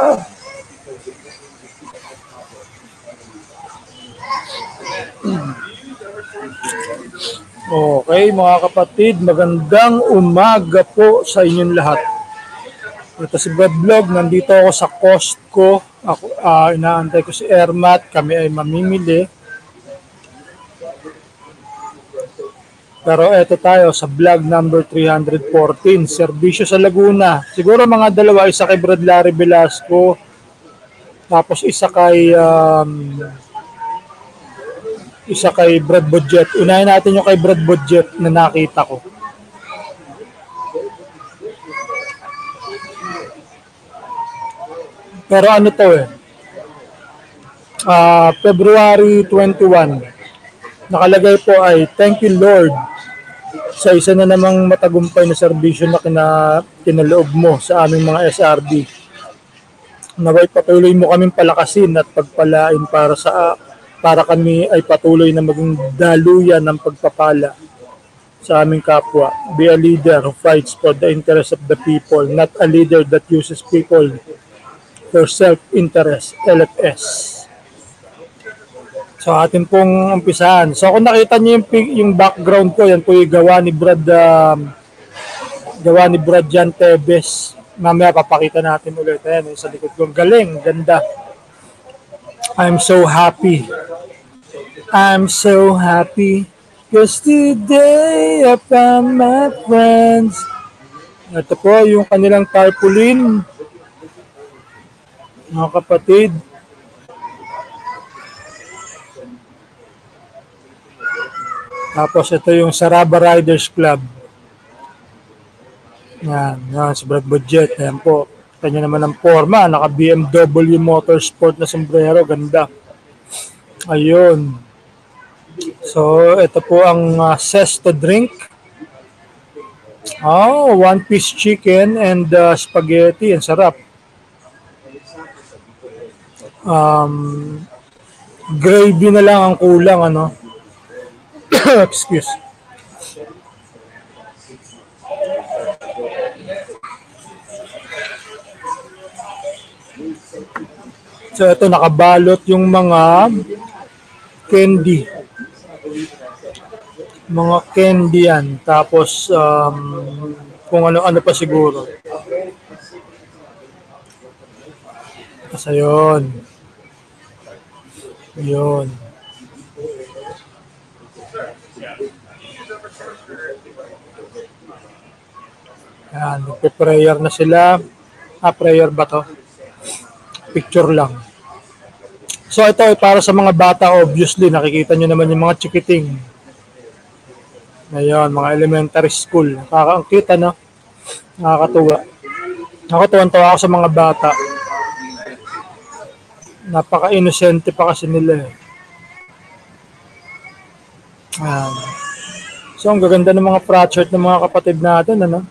Okay, mga kapatid, magandang umaga po sa inyong lahat. Ito si Brad Vlog, nandito ako sa Costco. Ako, inaantay ko si Ermat, kami ay mamimili. Pero eto tayo sa vlog number 314, serbisyo sa Laguna. Siguro mga dalawa, isa kay Brad Larry Velasco, tapos isa kay Brad Budget. Unahin natin yung kay Brad Budget na nakita ko. Pero ano to February 21. Nakalagay po ay, "Thank you Lord sa isa na namang matagumpay na serbisyo na kinaloob mo sa aming mga SRB. Naway patuloy mo kaming palakasin at pagpalain para kami ay patuloy na maging daluyan ng pagpapala sa aming kapwa. Be a leader who fights for the interest of the people, not a leader that uses people for self-interest." LFS. So atin pong umpisahan. So kung nakita niyo yung background ko, yan po yung gawa ni Brad Jan Tebes. Mamaya papakita natin ulit. Ayan, sa likod ko. Galing, ganda. I'm so happy. I'm so happy. Cause today I found my friends. Ito po yung kanilang tarpaulin. Mga kapatid. Tapos ito yung Saraba Riders Club. Yan si Brad Budget. Ayan po. Kanya naman ang forma. Naka BMW Motorsport na sombrero. Ganda. Ayun. So, ito po ang Sesto drink. One-piece chicken and spaghetti. Ang sarap. Gravy na lang ang kulang, ano? Excuse. So ito nakabalot yung mga candy. Mga candy yan. Tapos kung ano-ano pa siguro. Kasi yun. Yun. Yan, nagpe-prayer na sila. Prayer ba to? Picture lang. So ito ay para sa mga bata, obviously. Nakikita nyo naman yung mga chikiting. Ngayon, mga elementary school. Nakakaangkita, no? Nakakatuwa. Nakatuwan-tuwa ako sa mga bata. Napaka-inosente pa kasi nila. So, ang gaganda ng mga frat shirt ng mga kapatid natin, ano?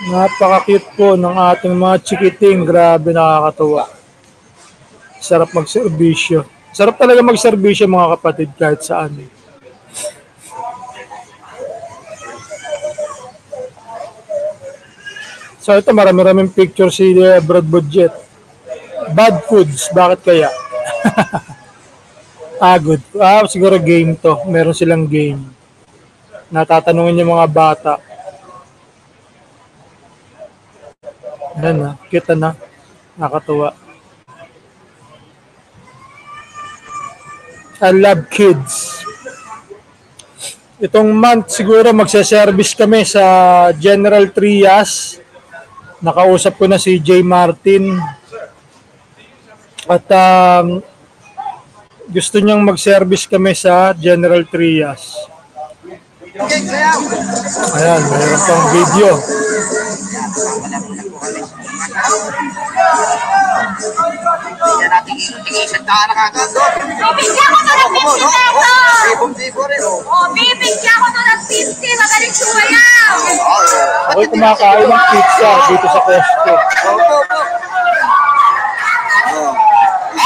Napaka-cute po ng ating mga chikiting. Grabe, nakakatuwa. Sarap magserbisyo. Sarap talaga magserbisyo, mga kapatid, kahit saan. So ito, marami-raming picture si Brad Budget. Bad foods, bakit kaya? Good. Siguro game to. Meron silang game. Natatanungin yung mga bata. Yan kita na. Nakatuwa. I love kids. Itong month siguro magse-service kami sa General Trias. Nakausap ko na si J. Martin. At gusto niyang mag-service kami sa General Trias. Ayan, mayroon pang video. Yan natin isang daan na kagad doon. Bibigyan ko to ng 50 pesos. Bibigyan ko to ng 50. Magaling sumayaw. Ako'y kumakain ng pizza dito sa Costco.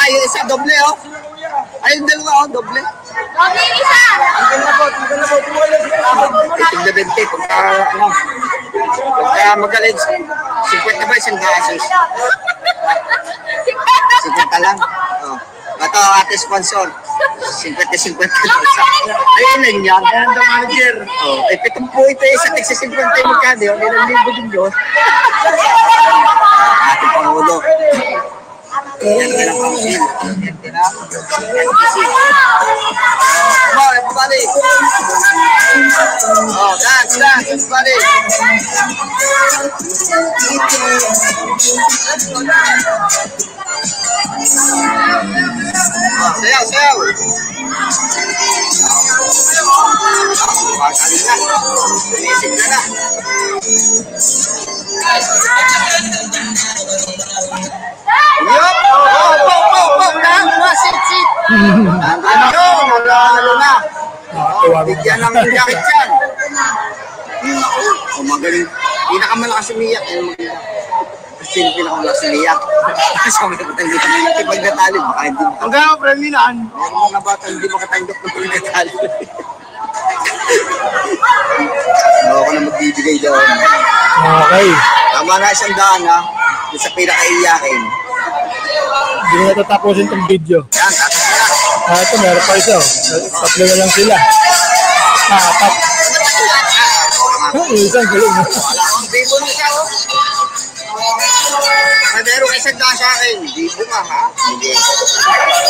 Yung isa doble, Ay, yung dalawa, doble. isa. Itig na 20, pagka magaling, 50 ba isang gasos? 50 lang. Oh. Ito, ate sponsor. 50-50 ayun lang yan. Ayan the manager. Oh, ay 7 ito eh. Sa tigsa 50 yung magkano. Yung ilang libo din yun. Ating Pangulo. Yan ka ng council. Yan ka na. Oh, everybody. Oh, dance, everybody. Oh, sayaw. Pagaling na. Tumisig na. Yup! Oh, sit. Ano na. Bigyan ng jacket yan. Oh, magaling. Pinakamalakas umiyak. Kasi pinakamalakas umiyak. Sabi ko hindi ka pagdatali. Baka hindi mo. Hanggang ang premilan. Meron mga bata hindi makatanggap ng pagdatali. Ako na magbibigay doon. Okay. Tama na 100 ha. Yung sa pinakaiyakin. Hindi na tatapusin itong video. Yan, tapos na. Ito, meron pa isa. Tatlo na lang sila. Apat. Isang galing. Wala akong bibo na siya, oh. May meron kayo sanda sa akin. Bibo nga, ha? Hindi.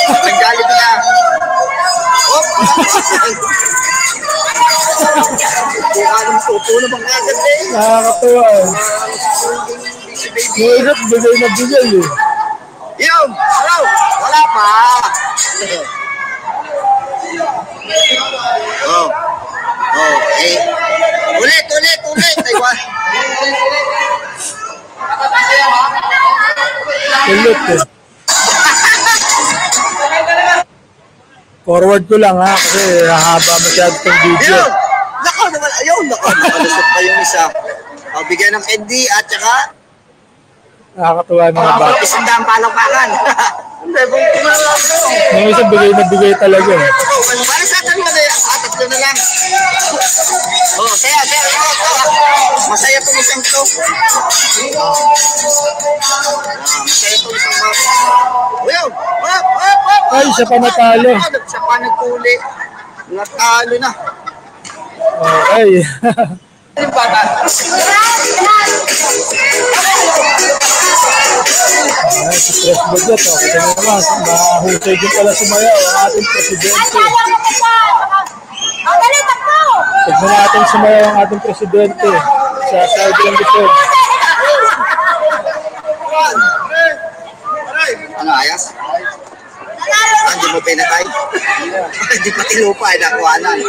Naggalit na. Oh! Kung anong tuto na bang agad eh. Nakakatuwa eh. Si baby. Yung isa't bigay na bigay eh. Yun! Hello! Wala pa! Oh. Oh, eh. Ulit! Aywan. Ulit eh. Forward ko lang ha, kasi hahaba masyado itong video. Yun! Nako naman, ayun! Nakalusot pa yung isa. Oh, bigyan ng candy at saka Nakakatuwa mga bata. isang daang palakpakan. Yung isa bigay na bigay talaga eh. Para sa atin na yan. Tatlo na lang. Oh, saya. Masaya itong isang to. Masaya itong isang to. Uyaw! Hop! Ay, siya pa natalo. Siya pa nagkuli. Natalo na. Okay. Yung bata. Ay, si Press Budget. Okay na naman. Mahusay din pala sumayaw ang ating presidente. Ang galit ako! Tignan natin sumayaw ang ating presidente sa Saudi Luzon. Ano, ayos? Hindi mo pinatay? Hindi pa tinupa, ay nakuhanan.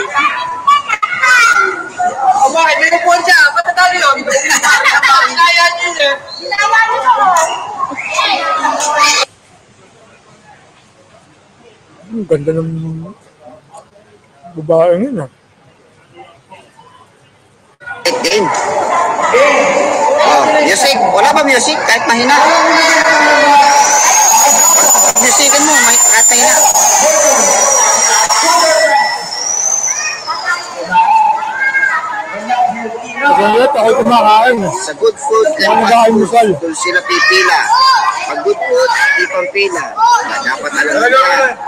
Bakit? May napuan siya. Patatalo yun. Kaya niyo niya. Ginawa niyo ako! Ang ganda ng babaeng yun ah. Game. Oh, music. Wala ba music? Kahit mahina. Musican mo, kahit mahina. Kasi ulit ako kumakain eh. Sa good food, Ano ba kayo musal? doon sila pipila. Pag good food, di pang pila. Dapat alam nila.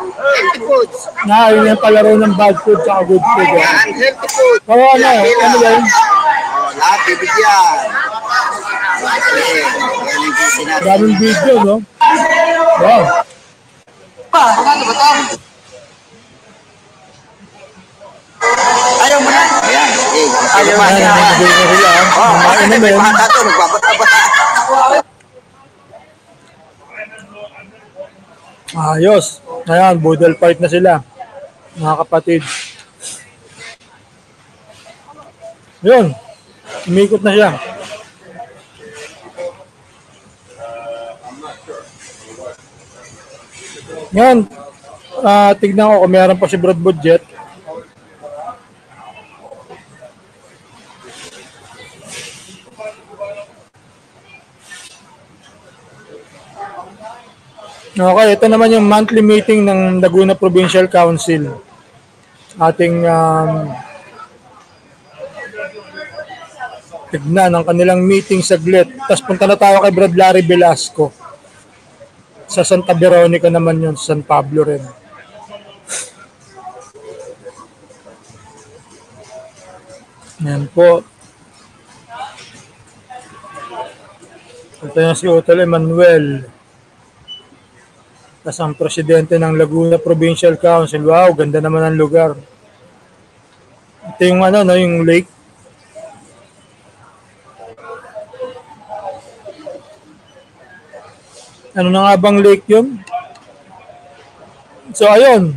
Healthy foods. Yun yung palaro ng bad food sa good food eh. Yan, healthy food. Pero ano ba yun? Oh, lahat bibigyan. Okay, yan yung sinabi. Daming video no? Wow. Ayaw mo na. Ayan, ayaw mo Ayan, na. nabigay na sila ah. Oh, Mga may inumin. bata to, nagbabata-bata. Ayos. Ayan, budal fight na sila. Mga kapatid. Yun. Umikot na siya. Ngayon, tignan ko kung meron pa si Brad Budget. Okay, ito naman yung monthly meeting ng Laguna Provincial Council. ating tignan ang kanilang meeting saglit. Tapos punta na tayo kay Brad Larry Velasco. Sa Santa Veronica naman yun, sa San Pablo rin. Yan po. Ito na si Utol Emmanuel. Tapos ang presidente ng Laguna Provincial Council. Wow, ganda naman ang lugar. Ito yung yung lake. Ano na nga bang lake yun? So, ayun.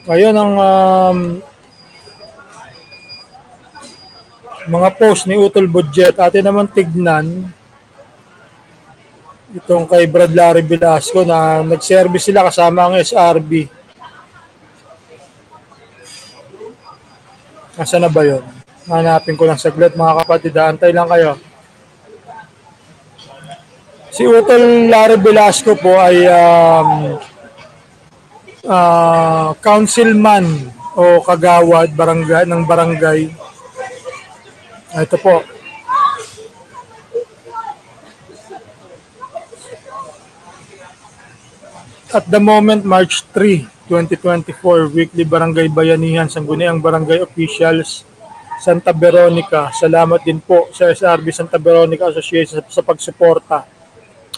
Ayun ang mga post ni Utol Budget. Atin naman tignan itong kay Brad Larry Velasco na nag-service sila kasama ang SRB. Nasaan na ba yun? Hanapin ko lang saglit mga kapatid. Antay lang kayo. Si Utol Larry Velasco po ay councilman o kagawad ng barangay. Ito po. At the moment, March 3, 2024, weekly barangay bayanihan, Sangguniang Barangay Officials, Santa Veronica. Salamat din po sa SRB Santa Veronica Association sa pagsuporta.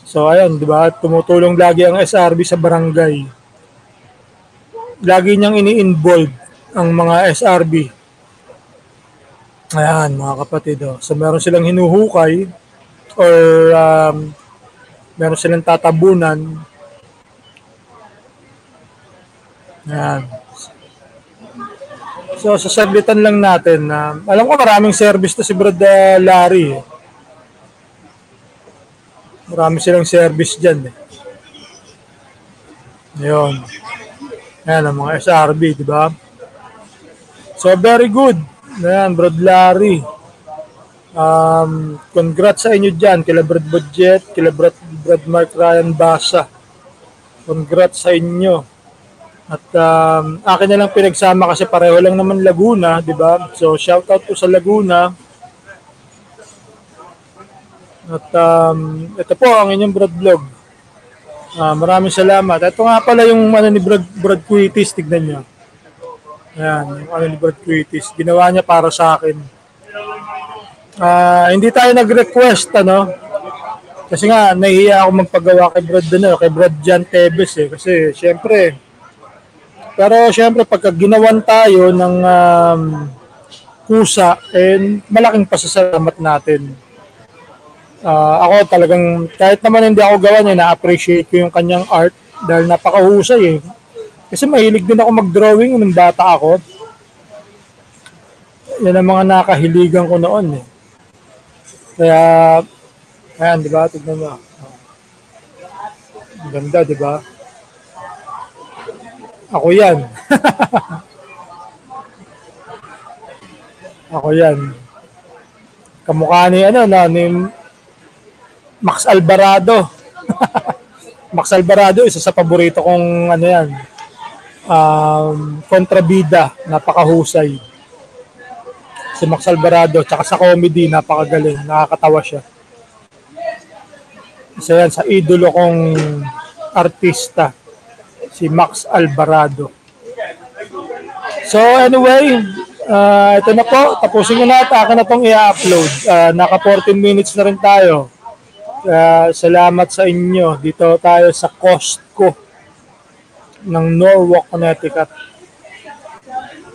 So ayun, di ba? Tumutulong lagi ang SRB sa barangay. Lagi niyang ini-involve ang mga SRB. Ayan, mga kapatid. Oh. So meron silang hinuhukay or meron silang tatabunan. Ayan. So, sasaglitan lang natin na alam ko maraming service to si Brad Larry. Marami silang service dyan. Ayun. Ayan ang mga SRB, di ba? So, very good. Ayan, Brad Larry. Congrats sa inyo dyan. Kila Brad Budget, kila Brad Mark Ryan Basa. Congrats sa inyo. At akin na lang pinagsama kasi pareho lang naman Laguna, di ba? So, shoutout po sa Laguna. At ito po ang inyong Brad Vlog. Maraming salamat. Ito nga pala yung ni Brad Quitis, tignan nyo. Ayan, yung ni Brad Quitis. Ginawa niya para sa akin. Hindi tayo nag-request, kasi nga, nahihiya ako magpagawa kay Brad, kay Brad Jan Tebes, Kasi, syempre, pero syempre pagka ginawan tayo ng kusa, malaking pasasalamat natin. Ako talagang, kahit naman hindi ako gawa niya, na-appreciate ko yung kanyang art dahil napakahusay Kasi mahilig din ako mag-drawing nung bata ako. Yan ang mga nakahiligan ko noon Kaya, ayan, di ba? Tignan mo. Ang ganda, di ba? Ako yan. Ako yan. Kamukha ni ni Max Alvarado. Max Alvarado, isa sa paborito kong yan. Kontrabida, napakahusay. Si Max Alvarado, tsaka sa comedy, napakagaling, nakakatawa siya. Isa yan sa idolo kong artista. Si Max Alvarado. So anyway, ito na po. Tapusin ko na at akin na itong i-upload. Naka 14 minutes na rin tayo. Salamat sa inyo. Dito tayo sa Costco ng Norwalk, Connecticut.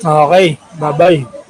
Okay, bye-bye.